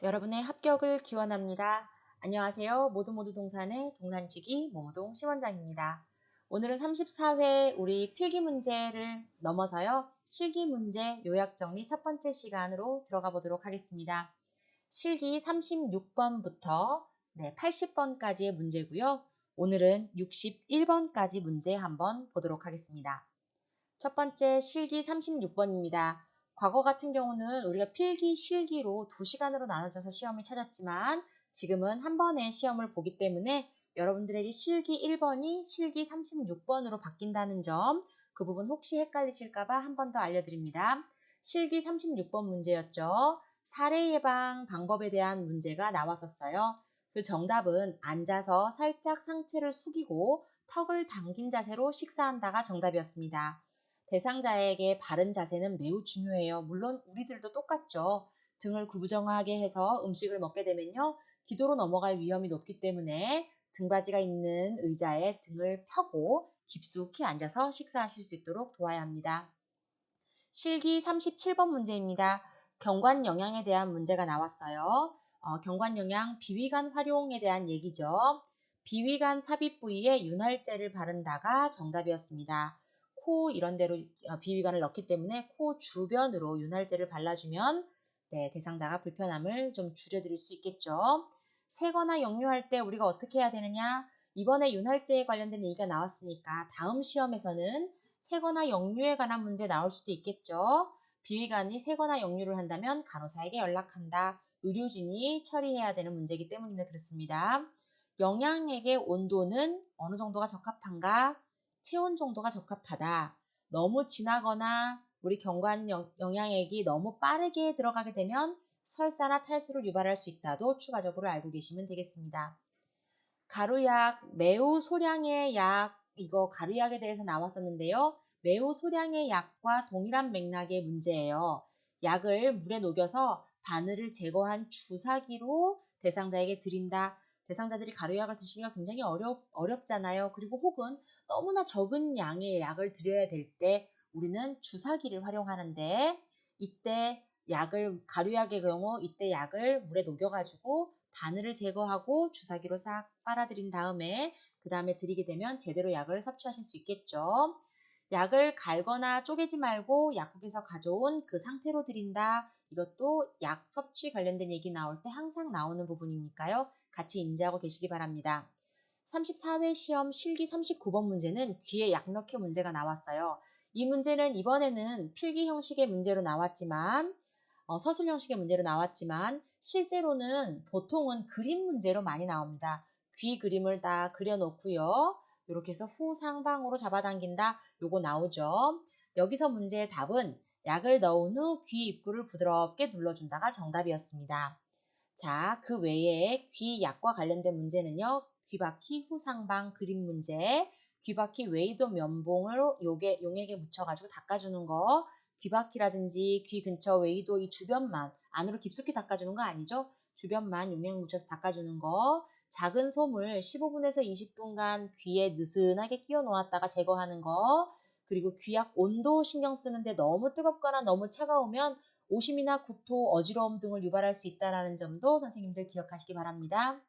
여러분의 합격을 기원합니다. 안녕하세요. 모두 동산의 동산지기 모모동 시원장입니다. 오늘은 34회 우리 필기 문제를 넘어서요. 실기 문제 요약 정리 첫 번째 시간으로 들어가 보도록 하겠습니다. 실기 36번부터 80번까지의 문제고요. 오늘은 61번까지 문제 한번 보도록 하겠습니다. 첫 번째 실기 36번입니다. 과거 같은 경우는 우리가 필기, 실기로 2시간으로 나눠져서 시험을 찾았지만 지금은 한 번에 시험을 보기 때문에 여러분들에게 실기 1번이 실기 36번으로 바뀐다는 점, 그 부분 혹시 헷갈리실까봐 한 번 더 알려드립니다. 실기 36번 문제였죠. 사례 예방 방법에 대한 문제가 나왔었어요. 그 정답은 앉아서 살짝 상체를 숙이고 턱을 당긴 자세로 식사한다가 정답이었습니다. 대상자에게 바른 자세는 매우 중요해요. 물론 우리들도 똑같죠. 등을 구부정하게 해서 음식을 먹게 되면요. 기도로 넘어갈 위험이 높기 때문에 등받이가 있는 의자에 등을 펴고 깊숙이 앉아서 식사하실 수 있도록 도와야 합니다. 실기 37번 문제입니다. 경관 영양에 대한 문제가 나왔어요. 경관 영양 비위관 활용에 대한 얘기죠. 비위관 삽입 부위에 윤활제를 바른다가 정답이었습니다. 코 이런 데로 비위관을 넣기 때문에 코 주변으로 윤활제를 발라주면 대상자가 불편함을 좀 줄여드릴 수 있겠죠. 세거나 역류할 때 우리가 어떻게 해야 되느냐? 이번에 윤활제에 관련된 얘기가 나왔으니까 다음 시험에서는 세거나 역류에 관한 문제 나올 수도 있겠죠. 비위관이 세거나 역류를 한다면 간호사에게 연락한다. 의료진이 처리해야 되는 문제이기 때문에 그렇습니다. 영양액의 온도는 어느 정도가 적합한가? 체온 정도가 적합하다. 너무 진하거나 우리 경관 영양액이 너무 빠르게 들어가게 되면 설사나 탈수를 유발할 수 있다도 추가적으로 알고 계시면 되겠습니다. 가루약, 매우 소량의 약, 이거 가루약에 대해서 나왔었는데요. 매우 소량의 약과 동일한 맥락의 문제예요. 약을 물에 녹여서 바늘을 제거한 주사기로 대상자에게 드린다. 대상자들이 가루약을 드시기가 굉장히 어렵잖아요. 그리고 혹은 너무나 적은 양의 약을 드려야 될 때 우리는 주사기를 활용하는데 이때 가루약의 경우 이때 약을 물에 녹여가지고 바늘을 제거하고 주사기로 싹 빨아들인 다음에 그 다음에 드리게 되면 제대로 약을 섭취하실 수 있겠죠. 약을 갈거나 쪼개지 말고 약국에서 가져온 그 상태로 드린다. 이것도 약 섭취 관련된 얘기 나올 때 항상 나오는 부분이니까요. 같이 인지하고 계시기 바랍니다. 34회 시험 실기 39번 문제는 귀에 약 넣기 문제가 나왔어요. 이 문제는 이번에는 필기 형식의 문제로 나왔지만 서술 형식의 문제로 나왔지만 실제로는 보통은 그림 문제로 많이 나옵니다. 귀 그림을 다 그려놓고요. 이렇게 해서 후상방으로 잡아당긴다. 요거 나오죠. 여기서 문제의 답은 약을 넣은 후 귀 입구를 부드럽게 눌러준다가 정답이었습니다. 자, 그 외에 귀 약과 관련된 문제는요. 귀바퀴 후상방 그림 문제, 귀바퀴 웨이도 면봉을 용액에 묻혀가지고 닦아주는 거, 귀바퀴라든지 귀 근처 웨이도 이 주변만, 안으로 깊숙이 닦아주는 거 아니죠? 주변만 용액 묻혀서 닦아주는 거, 작은 솜을 15분에서 20분간 귀에 느슨하게 끼워 놓았다가 제거하는 거, 그리고 귀약 온도 신경 쓰는데 너무 뜨겁거나 너무 차가우면 오심이나 구토, 어지러움 등을 유발할 수 있다는 점도 선생님들 기억하시기 바랍니다.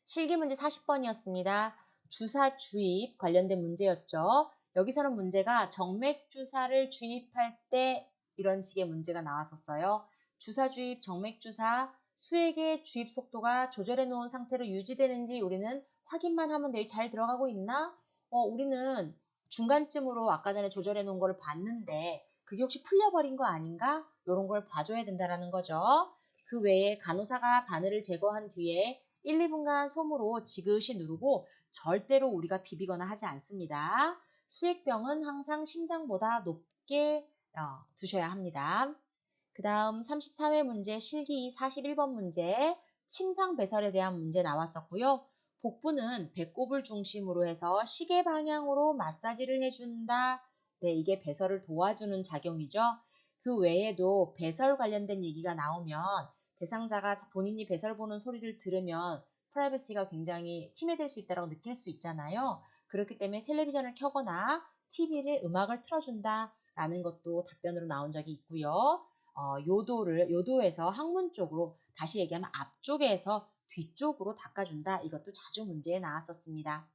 실기문제 40번이었습니다. 주사 주입 관련된 문제였죠. 여기서는 문제가 정맥주사를 주입할 때 이런 식의 문제가 나왔었어요. 주사 주입, 정맥주사, 수액의 주입 속도가 조절해 놓은 상태로 유지되는지 우리는 확인만 하면 돼요. 잘 들어가고 있나? 우리는 중간쯤으로 아까 전에 조절해 놓은 거를 봤는데 그게 혹시 풀려버린 거 아닌가? 이런 걸 봐줘야 된다는 거죠. 그 외에 간호사가 바늘을 제거한 뒤에 1, 2분간 솜으로 지그시 누르고 절대로 우리가 비비거나 하지 않습니다. 수액병은 항상 심장보다 높게 두셔야 합니다. 그 다음 34회 문제 실기 41번 문제 침상 배설에 대한 문제 나왔었고요. 복부는 배꼽을 중심으로 해서 시계 방향으로 마사지를 해준다. 네, 이게 배설을 도와주는 작용이죠. 그 외에도 배설 관련된 얘기가 나오면 대상자가 본인이 배설 보는 소리를 들으면 프라이버시가 굉장히 침해될 수 있다고 느낄 수 있잖아요. 그렇기 때문에 텔레비전을 켜거나 TV를 음악을 틀어준다라는 것도 답변으로 나온 적이 있고요. 요도에서 항문 쪽으로, 다시 얘기하면 앞쪽에서 뒤쪽으로 닦아준다. 이것도 자주 문제에 나왔었습니다.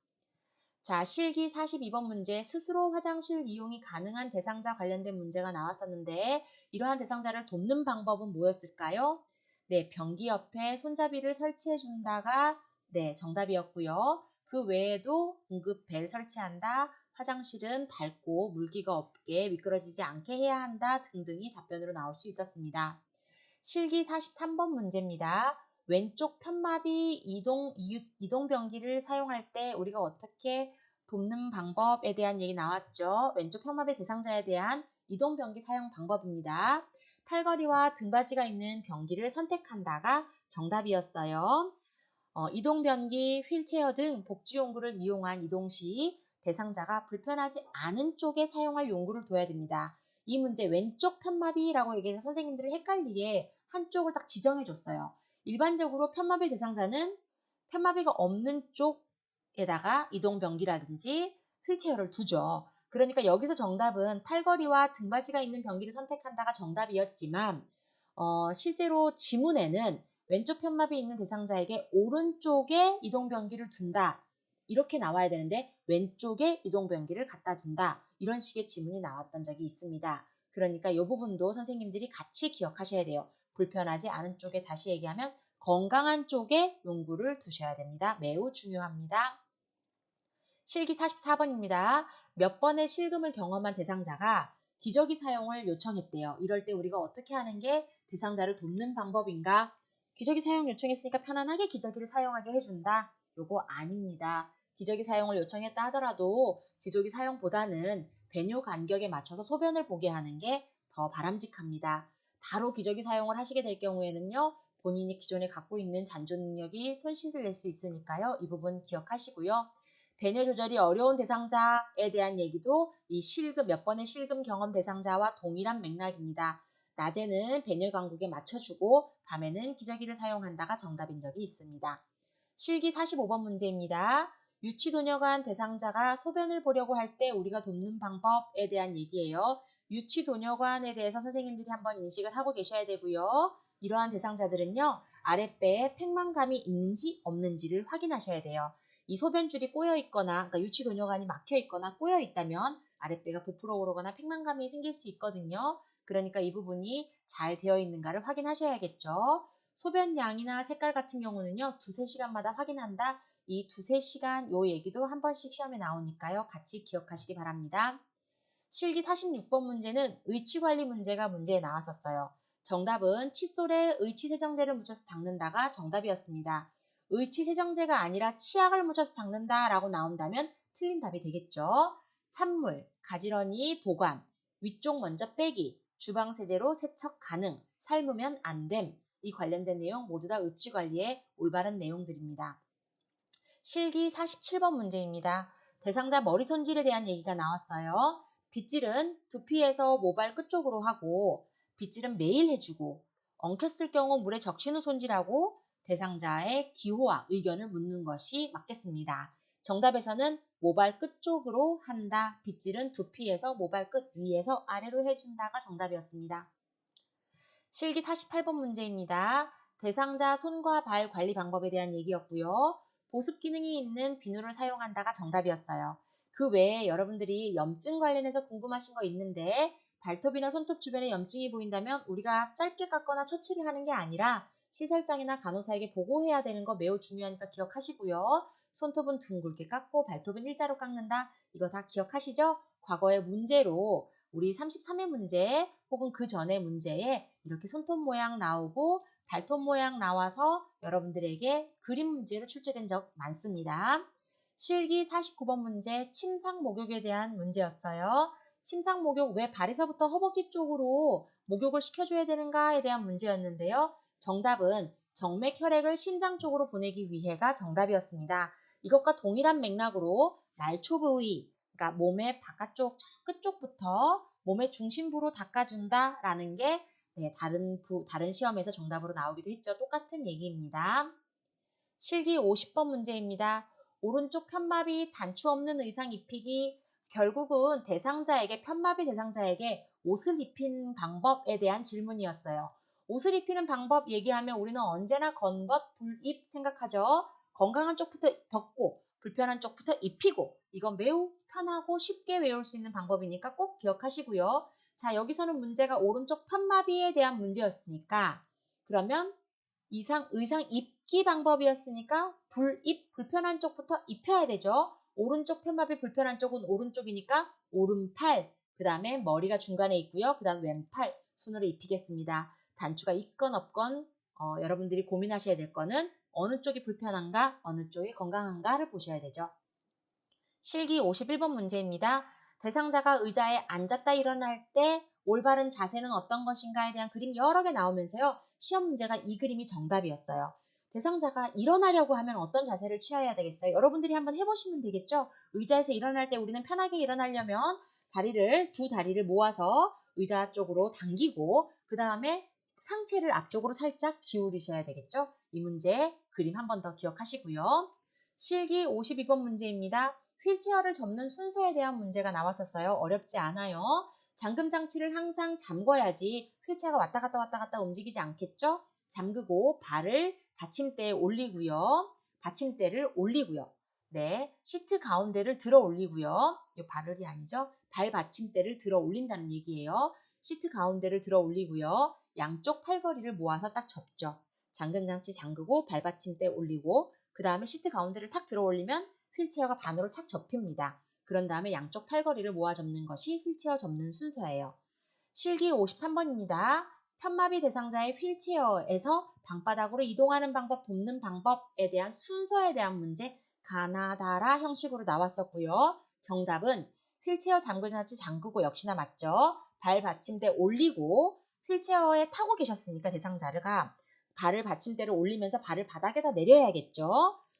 자, 실기 42번 문제, 스스로 화장실 이용이 가능한 대상자 관련된 문제가 나왔었는데 이러한 대상자를 돕는 방법은 뭐였을까요? 네, 변기 옆에 손잡이를 설치해 준다가 네, 정답이었고요. 그 외에도 응급벨 설치한다, 화장실은 밝고 물기가 없게 미끄러지지 않게 해야 한다 등등이 답변으로 나올 수 있었습니다. 실기 43번 문제입니다. 왼쪽 편마비 이동 변기를 사용할 때 우리가 어떻게 돕는 방법에 대한 얘기 나왔죠. 왼쪽 편마비 대상자에 대한 이동 변기 사용 방법입니다. 팔걸이와 등받이가 있는 변기를 선택한다가 정답이었어요. 이동 변기, 휠체어 등 복지 용구를 이용한 이동 시 대상자가 불편하지 않은 쪽에 사용할 용구를 둬야 됩니다. 이 문제 왼쪽 편마비라고 얘기해서 선생님들이 헷갈리게 한쪽을 딱 지정해 줬어요. 일반적으로 편마비 대상자는 편마비가 없는 쪽에다가 이동 변기라든지 휠체어를 두죠. 그러니까 여기서 정답은 팔걸이와 등받이가 있는 변기를 선택한다가 정답이었지만 실제로 지문에는 왼쪽 편마비 있는 대상자에게 오른쪽에 이동 변기를 둔다. 이렇게 나와야 되는데 왼쪽에 이동 변기를 갖다 준다. 이런 식의 지문이 나왔던 적이 있습니다. 그러니까 이 부분도 선생님들이 같이 기억하셔야 돼요. 불편하지 않은 쪽에, 다시 얘기하면 건강한 쪽에 용구를 두셔야 됩니다. 매우 중요합니다. 실기 44번입니다. 몇 번의 실금을 경험한 대상자가 기저귀 사용을 요청했대요. 이럴 때 우리가 어떻게 하는 게 대상자를 돕는 방법인가? 기저귀 사용 요청했으니까 편안하게 기저귀를 사용하게 해준다? 요거 아닙니다. 기저귀 사용을 요청했다 하더라도 기저귀 사용보다는 배뇨 간격에 맞춰서 소변을 보게 하는 게 더 바람직합니다. 바로 기저귀 사용을 하시게 될 경우에는요, 본인이 기존에 갖고 있는 잔존 능력이 손실을 낼 수 있으니까요. 이 부분 기억하시고요. 배뇨 조절이 어려운 대상자에 대한 얘기도 이 몇 번의 실금 경험 대상자와 동일한 맥락입니다. 낮에는 배뇨 간격에 맞춰주고 밤에는 기저귀를 사용한다가 정답인 적이 있습니다. 실기 45번 문제입니다. 유치도녀관 대상자가 소변을 보려고 할 때 우리가 돕는 방법에 대한 얘기예요. 유치도녀관에 대해서 선생님들이 한번 인식을 하고 계셔야 되고요. 이러한 대상자들은요, 아랫배에 팽만감이 있는지 없는지를 확인하셔야 돼요. 이 소변줄이 꼬여 있거나, 그러니까 유치도녀관이 막혀 있거나 꼬여 있다면 아랫배가 부풀어 오르거나 팽만감이 생길 수 있거든요. 그러니까 이 부분이 잘 되어 있는가를 확인하셔야겠죠. 소변량이나 색깔 같은 경우는요, 2-3시간마다 확인한다. 이 2-3시간 요 얘기도 한 번씩 시험에 나오니까요. 같이 기억하시기 바랍니다. 실기 46번 문제는 의치관리 문제가 문제에 나왔었어요. 정답은 칫솔에 의치세정제를 묻혀서 닦는다가 정답이었습니다. 의치세정제가 아니라 치약을 묻혀서 닦는다라고 나온다면 틀린 답이 되겠죠. 찬물, 가지런히 보관, 위쪽 먼저 빼기, 주방세제로 세척 가능, 삶으면 안 됨. 이 관련된 내용 모두 다 의치관리의 올바른 내용들입니다. 실기 47번 문제입니다. 대상자 머리 손질에 대한 얘기가 나왔어요. 빗질은 두피에서 모발 끝쪽으로 하고, 빗질은 매일 해주고, 엉켰을 경우 물에 적신 후 손질하고 대상자의 기호와 의견을 묻는 것이 맞겠습니다. 정답에서는 모발 끝쪽으로 한다. 빗질은 두피에서 모발 끝 위에서 아래로 해준다가 정답이었습니다. 실기 48번 문제입니다. 대상자 손과 발 관리 방법에 대한 얘기였고요. 보습 기능이 있는 비누를 사용한다가 정답이었어요. 그 외에 여러분들이 염증 관련해서 궁금하신 거 있는데 발톱이나 손톱 주변에 염증이 보인다면 우리가 짧게 깎거나 처치를 하는 게 아니라 시설장이나 간호사에게 보고해야 되는 거 매우 중요하니까 기억하시고요. 손톱은 둥글게 깎고 발톱은 일자로 깎는다. 이거 다 기억하시죠? 과거의 문제로 우리 33회 문제 혹은 그 전의 문제에 이렇게 손톱 모양 나오고 발톱 모양 나와서 여러분들에게 그림 문제로 출제된 적 많습니다. 실기 49번 문제 침상 목욕에 대한 문제였어요. 침상 목욕 왜 발에서부터 허벅지 쪽으로 목욕을 시켜줘야 되는가에 대한 문제였는데요. 정답은 정맥 혈액을 심장 쪽으로 보내기 위해가 정답이었습니다. 이것과 동일한 맥락으로 말초 부위, 그러니까 몸의 바깥쪽 저 끝쪽부터 몸의 중심부로 닦아준다라는 게 다른 시험에서 정답으로 나오기도 했죠. 똑같은 얘기입니다. 실기 50번 문제입니다. 오른쪽 편마비 단추 없는 의상 입히기, 결국은 편마비 대상자에게 옷을 입힌 방법에 대한 질문이었어요. 옷을 입히는 방법 얘기하면 우리는 언제나 건벗, 불입 생각하죠. 건강한 쪽부터 벗고 불편한 쪽부터 입히고 이건 매우 편하고 쉽게 외울 수 있는 방법이니까 꼭 기억하시고요. 자, 여기서는 문제가 오른쪽 편마비에 대한 문제였으니까 그러면 의상 입기 방법이었으니까 불입, 불편한 쪽부터 입혀야 되죠. 오른쪽 편마비 불편한 쪽은 오른쪽이니까 오른팔, 그 다음에 머리가 중간에 있고요. 그 다음 왼팔 순으로 입히겠습니다. 단추가 있건 없건 여러분들이 고민하셔야 될 거는 어느 쪽이 불편한가, 어느 쪽이 건강한가를 보셔야 되죠. 실기 51번 문제입니다. 대상자가 의자에 앉았다 일어날 때 올바른 자세는 어떤 것인가에 대한 그림 여러 개 나오면서요. 시험 문제가 이 그림이 정답이었어요. 대상자가 일어나려고 하면 어떤 자세를 취해야 되겠어요? 여러분들이 한번 해보시면 되겠죠? 의자에서 일어날 때 우리는 편하게 일어나려면 두 다리를 모아서 의자 쪽으로 당기고 그 다음에 상체를 앞쪽으로 살짝 기울이셔야 되겠죠? 이 문제 그림 한 번 더 기억하시고요. 실기 52번 문제입니다. 휠체어를 접는 순서에 대한 문제가 나왔었어요. 어렵지 않아요. 잠금 장치를 항상 잠궈야지 휠체어가 왔다 갔다 움직이지 않겠죠? 잠그고 발을 받침대에 올리고요. 받침대를 올리고요. 네, 시트 가운데를 들어 올리고요. 이 발을이 아니죠. 발 받침대를 들어 올린다는 얘기예요. 시트 가운데를 들어 올리고요. 양쪽 팔걸이를 모아서 딱 접죠. 잠금 장치 잠그고 발 받침대 올리고 그 다음에 시트 가운데를 탁 들어 올리면 휠체어가 반으로 착 접힙니다. 그런 다음에 양쪽 팔걸이를 모아 접는 것이 휠체어 접는 순서예요. 실기 53번입니다. 편마비 대상자의 휠체어에서 방바닥으로 이동하는 방법, 돕는 방법에 대한 순서에 대한 문제 가나다라 형식으로 나왔었고요. 정답은 휠체어 잠글 장치 잠그고 역시나 맞죠. 발 받침대 올리고 휠체어에 타고 계셨으니까 대상자가 발을 받침대를 올리면서 발을 바닥에다 내려야겠죠.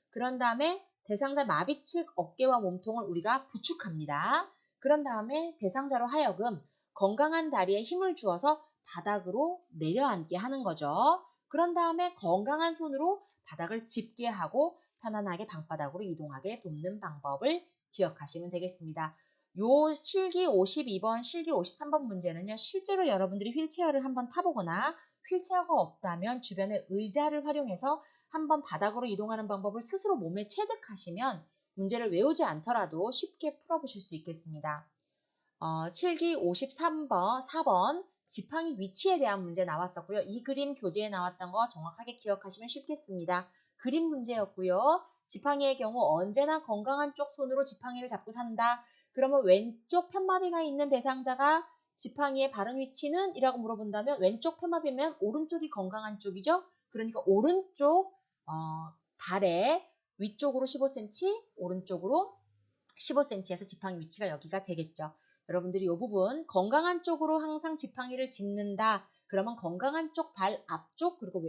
그런 다음에 대상자 마비 측 어깨와 몸통을 우리가 부축합니다. 그런 다음에 대상자로 하여금 건강한 다리에 힘을 주어서 바닥으로 내려앉게 하는 거죠. 그런 다음에 건강한 손으로 바닥을 짚게 하고 편안하게 방바닥으로 이동하게 돕는 방법을 기억하시면 되겠습니다. 요 실기 52번, 실기 53번 문제는요. 실제로 여러분들이 휠체어를 한번 타보거나 휠체어가 없다면 주변의 의자를 활용해서 한번 바닥으로 이동하는 방법을 스스로 몸에 체득하시면 문제를 외우지 않더라도 쉽게 풀어보실 수 있겠습니다. 실기 53번, 4번 지팡이 위치에 대한 문제 나왔었고요. 이 그림 교재에 나왔던 거 정확하게 기억하시면 쉽겠습니다. 그림 문제였고요. 지팡이의 경우 언제나 건강한 쪽 손으로 지팡이를 잡고 산다. 그러면 왼쪽 편마비가 있는 대상자가 지팡이의 바른 위치는? 이라고 물어본다면 왼쪽 편마비면 오른쪽이 건강한 쪽이죠. 그러니까 오른쪽 발의 위쪽으로 15cm, 오른쪽으로 15cm에서 지팡이 위치가 여기가 되겠죠. 여러분들이 이 부분 건강한 쪽으로 항상 지팡이를 짚는다. 그러면 건강한 쪽 발 앞쪽 그리고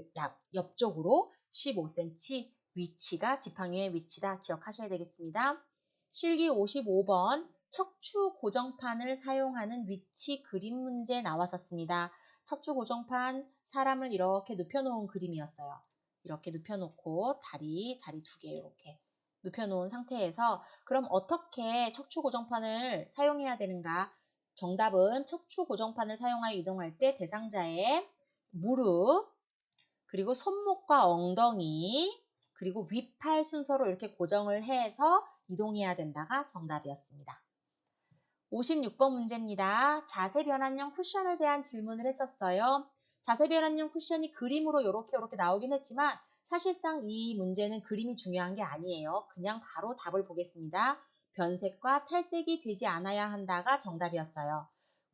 옆쪽으로 15cm 위치가 지팡이의 위치다. 기억하셔야 되겠습니다. 실기 55번 척추 고정판을 사용하는 위치 그림 문제 나왔었습니다. 척추 고정판 사람을 이렇게 눕혀놓은 그림이었어요. 이렇게 눕혀놓고 다리 두 개 이렇게 눕혀놓은 상태에서 그럼 어떻게 척추 고정판을 사용해야 되는가? 정답은 척추 고정판을 사용하여 이동할 때 대상자의 무릎, 그리고 손목과 엉덩이, 그리고 윗팔 순서로 이렇게 고정을 해서 이동해야 된다가 정답이었습니다. 56번 문제입니다. 자세 변환용 쿠션에 대한 질문을 했었어요. 자세 변환용 쿠션이 그림으로 이렇게 나오긴 했지만 사실상 이 문제는 그림이 중요한 게 아니에요. 그냥 바로 답을 보겠습니다. 변색과 탈색이 되지 않아야 한다가 정답이었어요.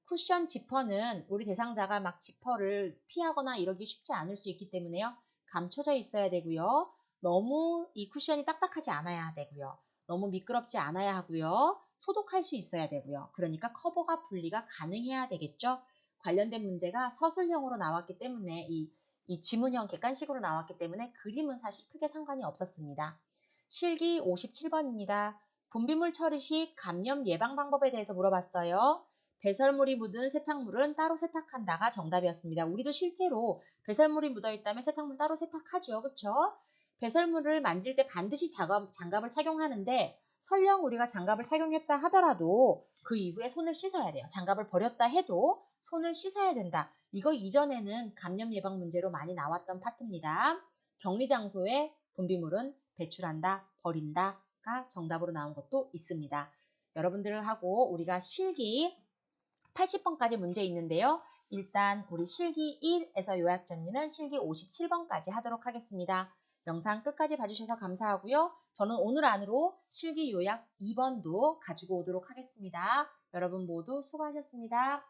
쿠션 지퍼는 우리 대상자가 막 지퍼를 피하거나 이러기 쉽지 않을 수 있기 때문에요. 감춰져 있어야 되고요. 너무 이 쿠션이 딱딱하지 않아야 되고요. 너무 미끄럽지 않아야 하고요. 소독할 수 있어야 되고요. 그러니까 커버가 분리가 가능해야 되겠죠. 관련된 문제가 서술형으로 나왔기 때문에 이 지문형 객관식으로 나왔기 때문에 그림은 사실 크게 상관이 없었습니다. 실기 57번입니다. 분비물 처리 시 감염 예방 방법에 대해서 물어봤어요. 배설물이 묻은 세탁물은 따로 세탁한다가 정답이었습니다. 우리도 실제로 배설물이 묻어있다면 세탁물 따로 세탁하죠. 그렇죠? 배설물을 만질 때 반드시 장갑을 착용하는데 설령 우리가 장갑을 착용했다 하더라도 그 이후에 손을 씻어야 돼요. 장갑을 버렸다 해도 손을 씻어야 된다. 이거 이전에는 감염 예방 문제로 많이 나왔던 파트입니다. 격리 장소에 분비물은 배출한다, 버린다가 정답으로 나온 것도 있습니다. 여러분들하고 우리가 실기 80번까지 문제 있는데요. 일단 우리 실기 1에서 요약 정리는 실기 57번까지 하도록 하겠습니다. 영상 끝까지 봐주셔서 감사하고요. 저는 오늘 안으로 실기 요약 2번도 가지고 오도록 하겠습니다. 여러분 모두 수고하셨습니다.